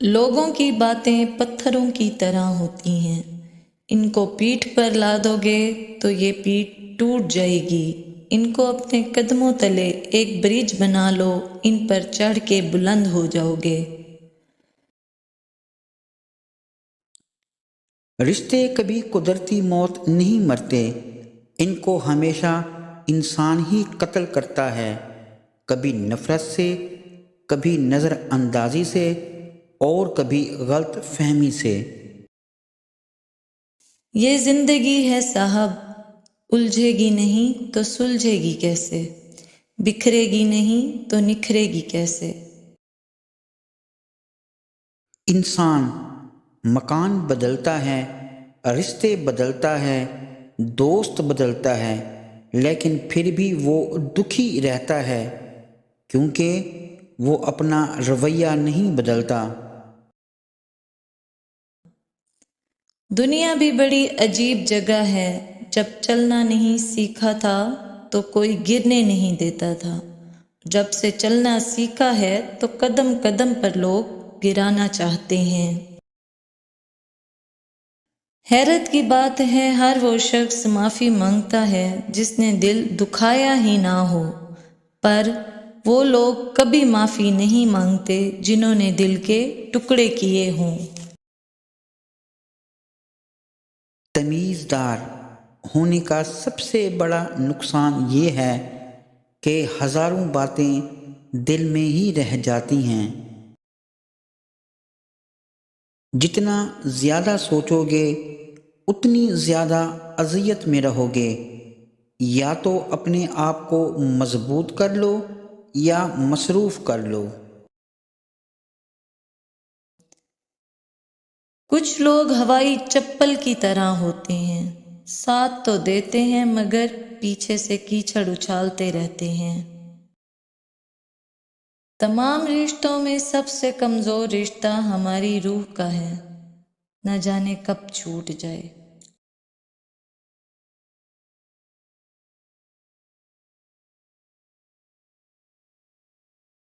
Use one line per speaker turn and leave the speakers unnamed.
لوگوں کی باتیں پتھروں کی طرح ہوتی ہیں، ان کو پیٹھ پر لادو گے تو یہ پیٹھ ٹوٹ جائے گی، ان کو اپنے قدموں تلے ایک برج بنا لو، ان پر چڑھ کے بلند ہو جاؤ گے۔
رشتے کبھی قدرتی موت نہیں مرتے، ان کو ہمیشہ انسان ہی قتل کرتا ہے، کبھی نفرت سے، کبھی نظر اندازی سے، اور کبھی غلط فہمی سے۔
یہ زندگی ہے صاحب، الجھے گی نہیں تو سلجھے گی کیسے، بکھرے گی نہیں تو نکھرے گی کیسے۔
انسان مکان بدلتا ہے، رشتے بدلتا ہے، دوست بدلتا ہے، لیکن پھر بھی وہ دکھی رہتا ہے، کیونکہ وہ اپنا رویہ نہیں بدلتا۔
دنیا بھی بڑی عجیب جگہ ہے، جب چلنا نہیں سیکھا تھا تو کوئی گرنے نہیں دیتا تھا، جب سے چلنا سیکھا ہے تو قدم قدم پر لوگ گرانا چاہتے ہیں۔ حیرت کی بات ہے ہر وہ شخص معافی مانگتا ہے جس نے دل دکھایا ہی نہ ہو، پر وہ لوگ کبھی معافی نہیں مانگتے جنہوں نے دل کے ٹکڑے کیے ہوں۔
تمیزدار ہونے کا سب سے بڑا نقصان یہ ہے کہ ہزاروں باتیں دل میں ہی رہ جاتی ہیں۔ جتنا زیادہ سوچو گے اتنی زیادہ اذیت میں رہو گے، یا تو اپنے آپ کو مضبوط کر لو یا مصروف کر لو۔
کچھ لوگ ہوائی چپل کی طرح ہوتے ہیں، ساتھ تو دیتے ہیں مگر پیچھے سے کیچڑ اچھالتے رہتے ہیں۔ تمام رشتوں میں سب سے کمزور رشتہ ہماری روح کا ہے، نہ جانے کب چھوٹ جائے۔